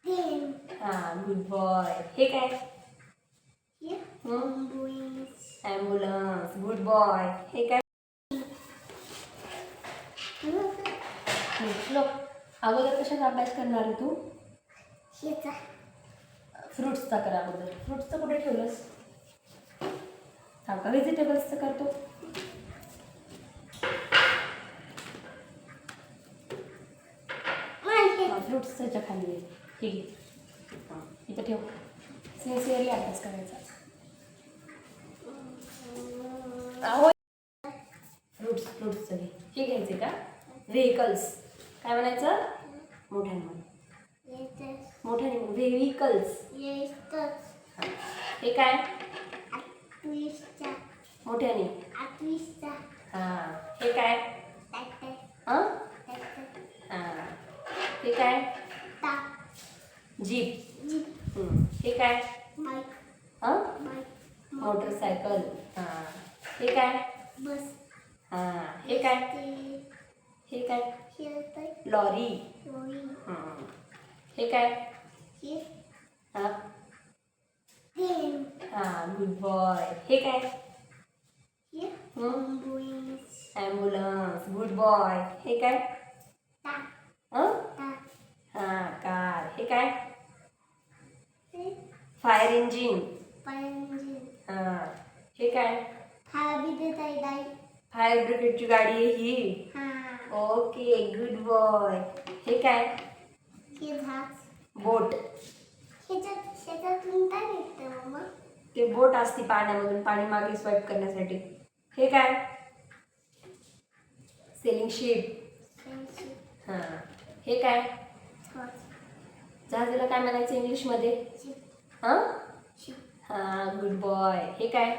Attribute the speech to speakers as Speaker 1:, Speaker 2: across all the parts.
Speaker 1: Pen.
Speaker 2: हा good boy. हे काय?
Speaker 1: Ambulance.
Speaker 2: ॲम्ब्युलन्स. Good boy. हे काय? लोक अगोदर कशाचा अभ्यास करणार आहे तू?
Speaker 1: ह्याचा.
Speaker 2: फ्रुट्सचा कर अगोदर. फ्रुट्सचं कुठे ठेवलंस? हा का व्हेजिटेबल्सचं करतो? फ्रुट्स त्याच्या खाली आहे. ठीक आहे. हां इथं ठेव. सिन्सिअरली अभ्यास करायचा. हो फ्रुट्सचं हे घ्यायचे का? व्हेकल्स. काय म्हणायचं? मोठ्याने म्हण. मोठ्याने म्हण. व्हेकल्स. हे काय? मोठ्याने. हां. हे काय? हां हां. हे काय? जीप. हे काय? हां मोटरसायकल. हां. हे काय?
Speaker 1: बस.
Speaker 2: हां. हे काय? हे काय? लॉरी. हां. हे काय? हां हां गुड बॉय. हे काय? ॲम्ब्युलन्स. Good boy. हे काय? हां हां कार. हे काय? Fire engine. हां. हे काय? फायर ब्रिगेडची गाडी आहे ही. Okay good boy. हे काय? बोट. ते बोट असते पाण्यामधून पाणी मागे स्वाईप करण्यासाठी. हे काय? Selling ship. हां. हे काय? जहाजाला काय म्हणायचं इंग्लिशमध्ये? हां हां गुड बॉय. हे काय?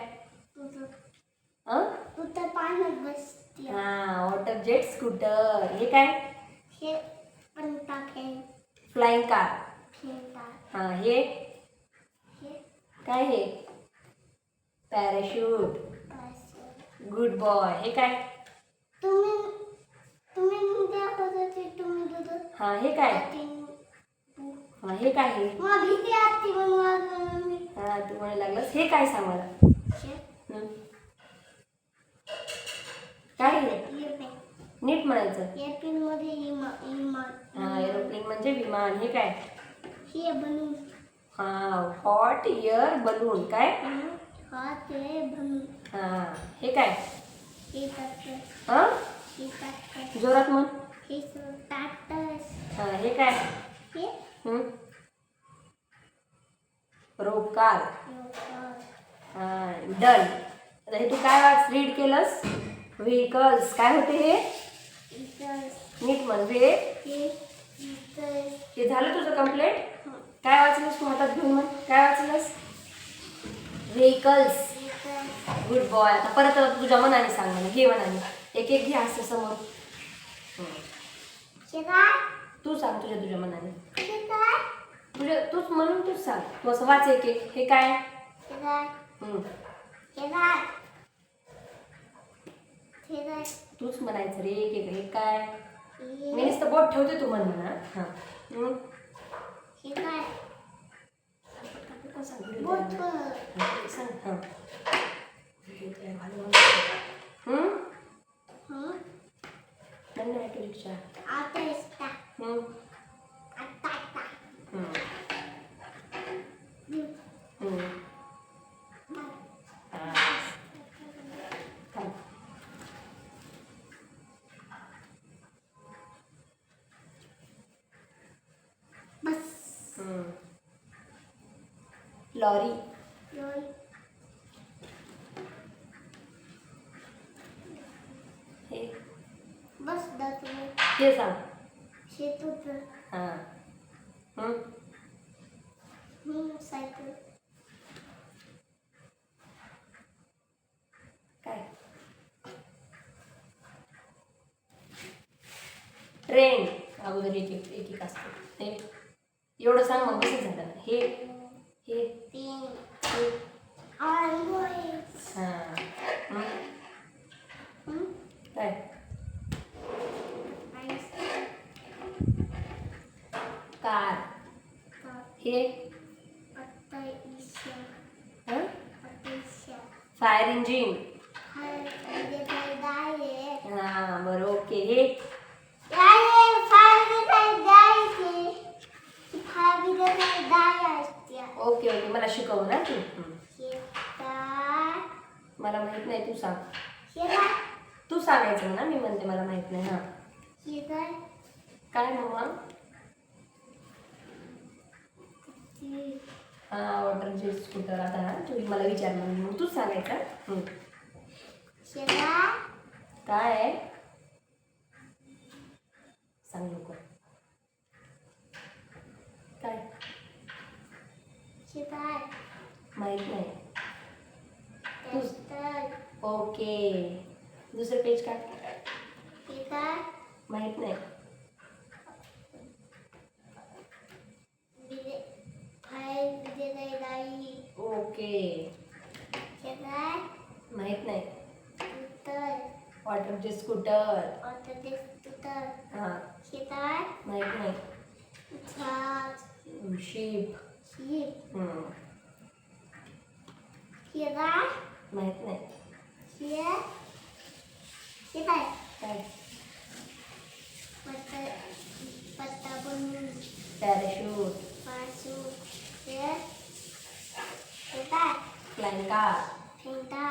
Speaker 2: हां हां वॉटर जेट स्कूटर. हे काय? Flying car. हां. हे काय? हे पॅराशूट. Good boy. हे काय? हां. हे काय? हां. हे काय? हे हां तू म्हणायला लागलास. हे काय सांग मला? काय हे? नीट म्हणायचं. हां एरोप्लेन म्हणजे विमान. हे काय? हां हॉट एअर बलून. काय? हां. हे काय? हां जोरात म्हण. हां. हे काय? रोप कार. हां डन. आता हे तू काय रीड केलंस? व्हेकल्स. काय होते हे? नीट म्हण. हे झालं तुझं कम्प्लीट? काय वाचलंस तू हातात घेऊन म्हण. काय वाचलंस? व्हेकल्स. Good boy. आता परत तुझ्या मनाने सांग मला. घे मनाने. एक एक घे असं समोर. तू सांग तुझ्या मनाने. तूच म्हणून तूच सांग. तू असं वाच एक एक. हे काय? तूच म्हणायचं रे एक एक. हे काय? मी नुसतं बोट ठेवते तू म्हण म्हणा. हां सांग. हां रिक्षा. लॉरी. हे सांग. हां काय? ट्रेन. अगोदर एक एक एक एक असतं. हे एवढं सांग मग कसं झालं. हे हे हां काय? कार. हे
Speaker 1: पत्ता इशा
Speaker 2: हां
Speaker 1: पत्ता इशा
Speaker 2: फायर इंजिन.
Speaker 1: हाय इथे काय दाये
Speaker 2: हां बरं ओके. हे
Speaker 1: यारे फार काय दाये फार बिले काय दाये असत्या
Speaker 2: ओके ओके मला शिकव ना तू.
Speaker 1: शेता
Speaker 2: मला माहित नाही तू सांग.
Speaker 1: शेता
Speaker 2: तू सांगायचं ना मी म्हणते मला माहित नाही. हां
Speaker 1: शेता
Speaker 2: काय मम्मा. हां वॉटरचे स्कूटर. आता हा तू मला विचारणार मग तूच सांगायचं.
Speaker 1: शेता
Speaker 2: काय आहे सांग लवकर. काय
Speaker 1: शेता
Speaker 2: माहित नाही.
Speaker 1: टेस्टर
Speaker 2: ओके दुसरं पेज काय
Speaker 1: शेता
Speaker 2: माहित नाही.
Speaker 1: बिले फार बिले काय दाई
Speaker 2: ओके
Speaker 1: शेता
Speaker 2: माहित नाही.
Speaker 1: उत्तर
Speaker 2: वॉटरचे स्कूटर.
Speaker 1: ऑटो टेस्टर
Speaker 2: हां
Speaker 1: शेता
Speaker 2: माहित नाही.
Speaker 1: छाछ
Speaker 2: शीप.
Speaker 1: शीप शेता
Speaker 2: माहित नाही.
Speaker 1: शेता
Speaker 2: काय
Speaker 1: पत्ता पत्ता बनवून
Speaker 2: पॅराशूट.
Speaker 1: पासून शेता
Speaker 2: फ्लाइंग कार.
Speaker 1: फेंटा